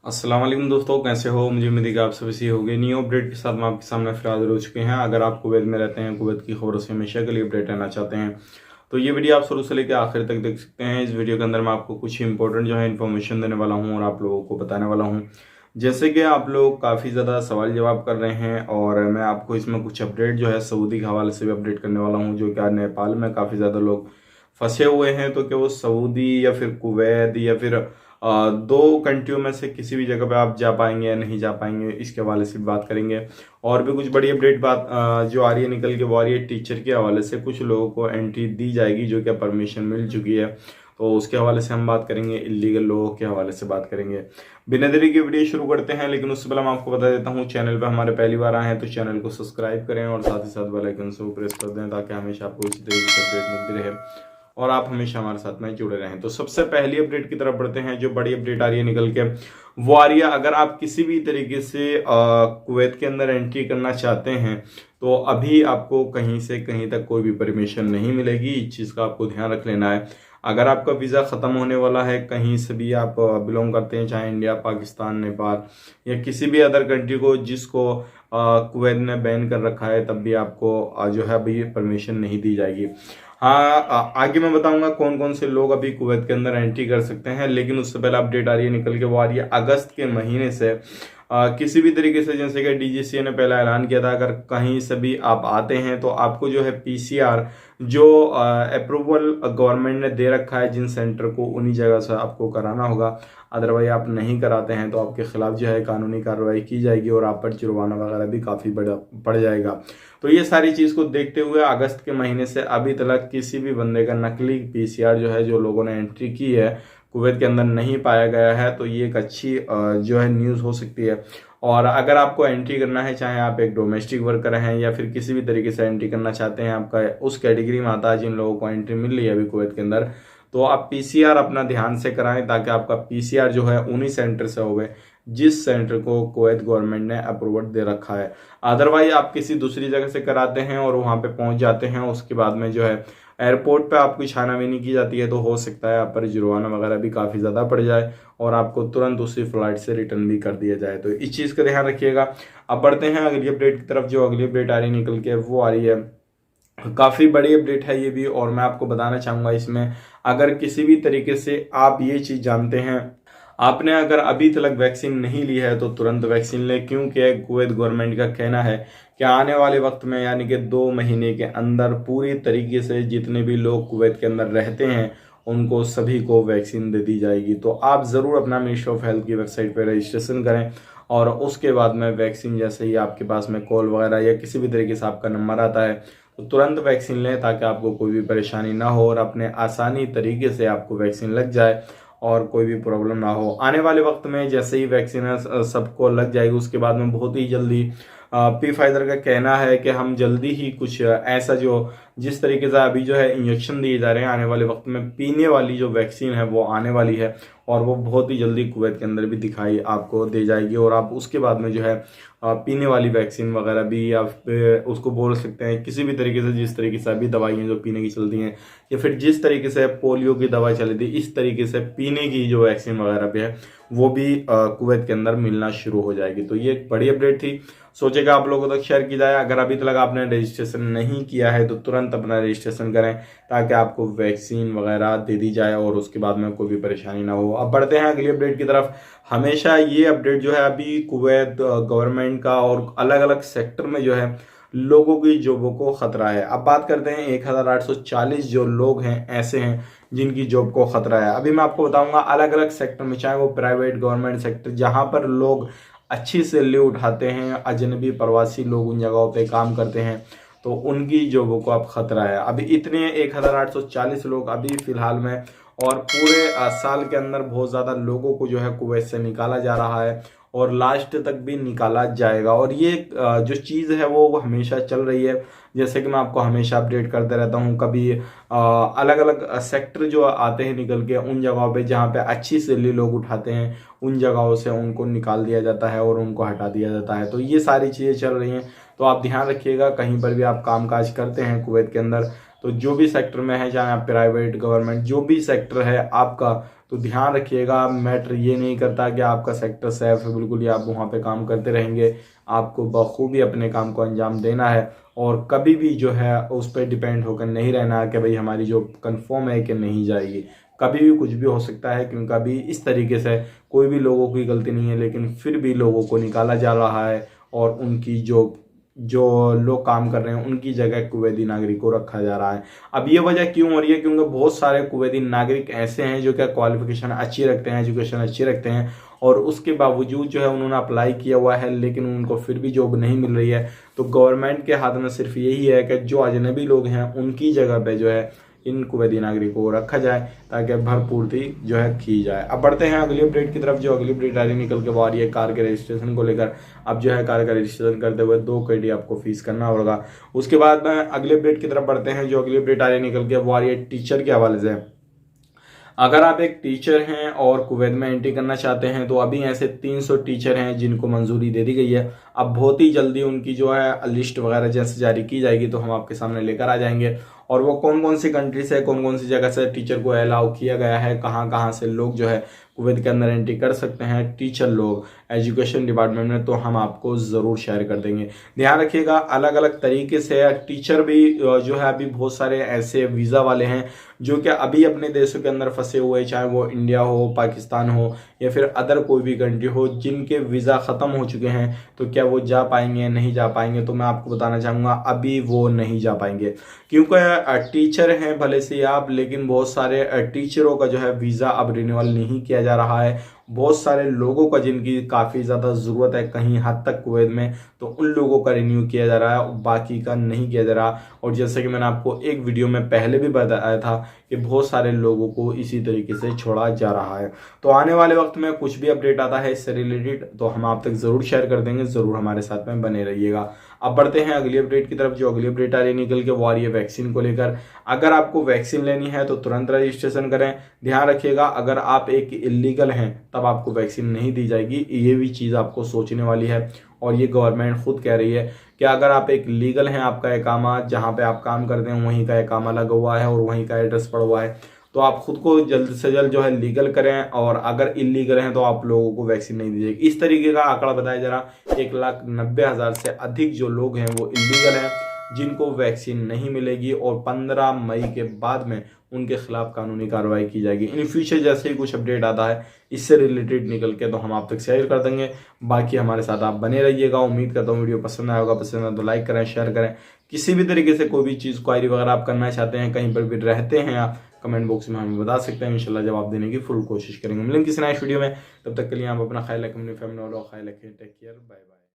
अस्सलाम वालेकुम दोस्तों, कैसे हो? मुझे उम्मीद है कि आप सभी सही होंगे। न्यू अपडेट के साथ मैं आपके सामने फिर हाजिर हो चुके हैं। अगर आप कुवैत में रहते हैं, कुवैत की खबरों से हमेशा के लिए अपडेट रहना चाहते हैं तो ये वीडियो आप शुरू से लेकर आखिर तक देख सकते हैं। इस वीडियो के अंदर मैं आपको कुछ इंपॉर्टेंट जो है इन्फॉर्मेशन देने वाला हूँ और आप लोगों को बताने वाला हूँ। जैसे कि आप लोग काफ़ी ज़्यादा सवाल जवाब कर रहे हैं और मैं आपको इसमें कुछ अपडेट जो है सऊदी के हवाले से भी अपडेट करने वाला हूँ, जो क्या नेपाल में काफ़ी ज़्यादा लोग फंसे हुए हैं। तो क्या वो सऊदी या फिर कुवैत या फिर दो कंट्रियों में से किसी भी जगह पे आप जा पाएंगे या नहीं जा पाएंगे, इसके हवाले से भी बात करेंगे। और भी कुछ बड़ी अपडेट बात जो आ रही है निकल के, वो आ रही है टीचर के हवाले से। कुछ लोगों को एंट्री दी जाएगी जो क्या परमिशन मिल चुकी है, तो उसके हवाले से हम बात करेंगे। इलीगल लोगों के हवाले से बात करेंगे। बिना देरी के वीडियो शुरू करते हैं, लेकिन उससे पहले मैं आपको बता देता हूँ, चैनल पर हमारे पहली बार आए हैं तो चैनल को सब्सक्राइब करें और साथ ही साथ बेल आइकन से प्रेस कर दें, ताकि हमेशा आपको इसी तरीके से अपडेट मिलती रहे और आप हमेशा हमारे साथ में जुड़े रहें। तो सबसे पहली अपडेट की तरफ बढ़ते हैं। जो बड़ी अपडेट आ रही है निकल के, वो आ रही है, अगर आप किसी भी तरीके से कुवैत के अंदर एंट्री करना चाहते हैं तो अभी आपको कहीं से कहीं तक कोई भी परमिशन नहीं मिलेगी। इस चीज़ का आपको ध्यान रख लेना है। अगर आपका वीज़ा ख़त्म होने वाला है, कहीं से भी आप बिलोंग करते हैं, चाहे इंडिया, पाकिस्तान, नेपाल या किसी भी अदर कंट्री को जिसको कुवैत ने बैन कर रखा है, तब भी आपको जो है अभी परमिशन नहीं दी जाएगी। हाँ, आगे मैं बताऊंगा कौन कौन से लोग अभी कुवैत के अंदर एंट्री कर सकते हैं, लेकिन उससे पहले अपडेट आ रही है निकल के, वो आ रही है अगस्त के महीने से किसी भी तरीके से, जैसे कि डीजीसीए ने पहला ऐलान किया था, अगर कहीं से भी आप आते हैं तो आपको जो है पीसीआर जो अप्रूवल गवर्नमेंट ने दे रखा है जिन सेंटर को, उन्हीं जगह से आपको कराना होगा। अदरवाइज आप नहीं कराते हैं तो आपके खिलाफ जो है कानूनी कार्रवाई की जाएगी और आप पर जुर्माना वगैरह भी काफ़ी बड़ा पड़ जाएगा। तो ये सारी चीज़ को देखते हुए अगस्त के महीने से अभी तक किसी भी बंदे का नकली पीसीआर जो है, जो लोगों ने एंट्री की है, कुवैत के अंदर नहीं पाया गया है। तो ये एक अच्छी जो है न्यूज़ हो सकती है। और अगर आपको एंट्री करना है, चाहे आप एक डोमेस्टिक वर्कर हैं या फिर किसी भी तरीके से एंट्री करना चाहते हैं, आपका उस कैटेगरी में आता है जिन लोगों को एंट्री मिल रही है अभी कुवैत के अंदर, तो आप पीसीआर अपना ध्यान से कराएं, ताकि आपका पीसीआर जो है उन्हीं सेंटर से होवे जिस सेंटर को कुवैत गवर्नमेंट ने अप्रूवल दे रखा है। अदरवाइज आप किसी दूसरी जगह से कराते हैं और वहां पे पहुंच जाते हैं, उसके बाद में जो है एयरपोर्ट पे आपकी छानाबीनी की जाती है, तो हो सकता है आप पर जुर्माना वगैरह भी काफ़ी ज़्यादा पड़ जाए और आपको तुरंत उसी फ्लाइट से रिटर्न भी कर दिया जाए। तो इस चीज़ का ध्यान रखिएगा। अब बढ़ते हैं अगली अपडेट की तरफ। जो अगली अपडेट आ रही है निकल के, वो आ रही है, काफ़ी बड़ी अपडेट है ये भी, और मैं आपको बताना चाहूँगा इसमें, अगर किसी भी तरीके से आप ये चीज़ जानते हैं, आपने अगर अभी तक वैक्सीन नहीं ली है तो तुरंत वैक्सीन लें, क्योंकि कुवैत गवर्नमेंट का कहना है कि आने वाले वक्त में, यानी कि 2 महीने के अंदर, पूरी तरीके से जितने भी लोग कुवैत के अंदर रहते हैं उनको सभी को वैक्सीन दे दी जाएगी। तो आप ज़रूर अपना मिनिस्ट्री ऑफ हेल्थ की वेबसाइट पर रजिस्ट्रेशन करें और उसके बाद में वैक्सीन जैसे ही आपके पास में कॉल वगैरह या किसी भी तरीके से आपका नंबर आता है तो तुरंत वैक्सीन लें, ताकि आपको कोई भी परेशानी ना हो और अपने आसानी तरीके से आपको वैक्सीन लग जाए और कोई भी प्रॉब्लम ना हो। आने वाले वक्त में जैसे ही वैक्सीन सबको लग जाएगी, उसके बाद में बहुत ही जल्दी पी फाइजर का कहना है कि हम जल्दी ही कुछ ऐसा, जो जिस तरीके से अभी जो है इंजेक्शन दिए जा रहे हैं, आने वाले वक्त में पीने वाली जो वैक्सीन है वो आने वाली है और वो बहुत ही जल्दी कुवैत के अंदर भी दिखाई आपको दे जाएगी। और आप उसके बाद में जो है पीने वाली वैक्सीन वगैरह भी, या फिर उसको बोल सकते हैं किसी भी तरीके से, जिस तरीके से अभी दवाइयाँ जो पीने की चलती हैं, या फिर जिस तरीके से पोलियो की दवा चली थी, इस तरीके से पीने की जो वैक्सीन वगैरह भी है वो भी कुवैत के अंदर मिलना शुरू हो जाएगी। तो ये एक बड़ी अपडेट थी, सोचेगा आप लोगों तक शेयर की जाए। अगर अभी तक आपने रजिस्ट्रेशन नहीं किया है तो तुरंत अपना रजिस्ट्रेशन करें, ताकि आपको वैक्सीन वगैरह दे दी जाए और उसके बाद में कोई भी परेशानी ना हो। अब बढ़ते हैं अगली अपडेट की तरफ। हमेशा ये अपडेट जो है अभी कुवैत गवर्नमेंट का और अलग अलग सेक्टर में जो है लोगों की जॉबों को खतरा है। अब बात करते हैं 1840 जो लोग हैं ऐसे हैं जिनकी जॉब को खतरा है। अभी मैं आपको बताऊंगा अलग अलग सेक्टर में, चाहे वो प्राइवेट, गवर्नमेंट सेक्टर, जहां पर लोग अच्छी सैलरी उठाते हैं, अजनबी प्रवासी लोग उन जगहों पे काम करते हैं, तो उनकी जॉबों को अब खतरा है। अभी इतने 1840 लोग अभी फिलहाल में, और पूरे साल के अंदर बहुत ज़्यादा लोगों को जो है कुवैत से निकाला जा रहा है और लास्ट तक भी निकाला जाएगा। और ये जो चीज़ है वो हमेशा चल रही है, जैसे कि मैं आपको हमेशा अपडेट करते रहता हूँ। कभी अलग अलग सेक्टर जो आते हैं निकल के, उन जगहों पे जहाँ पे अच्छी सैलरी लोग उठाते हैं, उन जगहों से उनको निकाल दिया जाता है और उनको हटा दिया जाता है। तो ये सारी चीज़ें चल रही हैं, तो आप ध्यान रखिएगा। कहीं पर भी आप कामकाज करते हैं कुवैत के अंदर, तो जो भी सेक्टर में है, चाहे आप प्राइवेट, गवर्नमेंट, जो भी सेक्टर है आपका, तो ध्यान रखिएगा, मैटर ये नहीं करता कि आपका सेक्टर सेफ है, बिल्कुल ही आप वहाँ पे काम करते रहेंगे। आपको बखूबी अपने काम को अंजाम देना है और कभी भी जो है उस पर डिपेंड होकर नहीं रहना है कि भाई हमारी जॉब कंफर्म है कि नहीं जाएगी। कभी भी कुछ भी हो सकता है, क्योंकि अभी इस तरीके से कोई भी लोगों की गलती नहीं है, लेकिन फिर भी लोगों को निकाला जा रहा है और उनकी जो जो लोग काम कर रहे हैं उनकी जगह कुवैती नागरिक को रखा जा रहा है। अब ये वजह क्यों हो रही है? क्योंकि बहुत सारे कुवैती नागरिक ऐसे हैं जो क्या क्वालिफिकेशन अच्छी रखते हैं, एजुकेशन अच्छी रखते हैं, और उसके बावजूद जो है उन्होंने अप्लाई किया हुआ है लेकिन उनको फिर भी जॉब नहीं मिल रही है। तो गवर्नमेंट के हाथ में सिर्फ यही है कि जो अजनबी लोग हैं उनकी जगह पे जो है इन कुवैती नागरिकों को रखा जाए ताकि भरपूर्ति जो है की जाए। अब बढ़ते हैं अगली अपडेट की तरफ। जो अगली अपडेट आ रही निकल के वो आ रही है कार के रजिस्ट्रेशन को लेकर। अब जो है कार का रजिस्ट्रेशन करते हुए 2 KD आपको फीस करना होगा। उसके बाद में अगली अपडेट की तरफ बढ़ते हैं। जो अगली अपडेट आ रही निकल के वो आ रही है टीचर के हवाले से। अगर आप एक टीचर हैं और कुवैत में एंट्री करना चाहते हैं तो अभी ऐसे 300 टीचर हैं जिनको मंजूरी दे दी गई है। अब बहुत ही जल्दी उनकी जो है लिस्ट वगैरह जैसे जारी की जाएगी तो हम आपके सामने लेकर आ जाएंगे, और वो कौन कौन सी कंट्री से, कौन कौन सी जगह से टीचर को अलाउ किया गया है, कहाँ कहाँ से लोग जो है कुवैत के अंदर एंट्री कर सकते हैं टीचर लोग एजुकेशन डिपार्टमेंट में, तो हम आपको ज़रूर शेयर कर देंगे। ध्यान रखिएगा, अलग अलग तरीके से टीचर भी जो है अभी बहुत सारे ऐसे वीज़ा वाले हैं जो कि अभी अपने देशों के अंदर फंसे हुए हैं, चाहे वो इंडिया हो, पाकिस्तान हो या फिर अदर कोई भी कंट्री हो, जिनके वीज़ा ख़त्म हो चुके हैं। तो क्या वो जा पाएंगे, नहीं जा पाएंगे? तो मैं आपको बताना चाहूँगा अभी वो नहीं जा पाएंगे, क्योंकि टीचर हैं भले से आप, लेकिन बहुत सारे टीचरों का जो है वीज़ा अब रिन्यूअल नहीं किया जा रहा है। बहुत सारे लोगों का जिनकी काफ़ी ज़्यादा ज़रूरत है कहीं हद तक कुवैत में, तो उन लोगों का रिन्यू किया जा रहा है, बाकी का नहीं किया जा रहा। और जैसे कि मैंने आपको एक वीडियो में पहले भी बताया था कि बहुत सारे लोगों को इसी तरीके से छोड़ा जा रहा है। तो आने वाले वक्त में कुछ भी अपडेट आता है इससे रिलेटेड तो हम आप तक ज़रूर शेयर कर देंगे, ज़रूर हमारे साथ में बने रहिएगा। अब बढ़ते हैं अगली अपडेट की तरफ। जो अगली अपडेट आ रही निकल के वो आ रही है वैक्सीन को लेकर। अगर आपको वैक्सीन लेनी है तो तुरंत रजिस्ट्रेशन करें। ध्यान रखिएगा, अगर आप एक इलीगल हैं तब आपको वैक्सीन नहीं दी जाएगी, ये भी चीज़ आपको सोचने वाली है। और ये गवर्नमेंट खुद कह रही है कि अगर आप एक लीगल हैं, आपका इकामा जहाँ पे आप काम करते हैं वहीं का इकामा लगा हुआ है और वहीं का एड्रेस पड़ा हुआ है, तो आप खुद को जल्द से जल्द जो है लीगल करें, और अगर इलीगल हैं तो आप लोगों को वैक्सीन नहीं दी जाएगी। इस तरीके का आंकड़ा बताया जा रहा, 1,90,000 से अधिक जो लोग हैं वो इलीगल हैं जिनको वैक्सीन नहीं मिलेगी, और 15 मई के बाद में उनके खिलाफ कानूनी कार्रवाई की जाएगी। इन फ्यूचर जैसे ही कुछ अपडेट आता है इससे रिलेटेड निकल के तो हम आप तक शेयर कर देंगे। बाकी हमारे साथ आप बने रहिएगा। उम्मीद करता हूँ वीडियो पसंद आया होगा। पसंद आए तो लाइक करें, शेयर करें। किसी भी तरीके से कोई भी चीज़ क्वायरी वगैरह आप करना चाहते हैं, कहीं पर भी रहते हैं आप, कमेंट बॉक्स में हमें बता सकते हैं। इंशाल्लाह जवाब देने की फुल कोशिश करेंगे। मिलेंगे किसी नए वीडियो में, तब तक के लिए आप अपना ख्याल रखें, अपनी फैमिली वालों का ख्याल रखें। Take care, bye bye.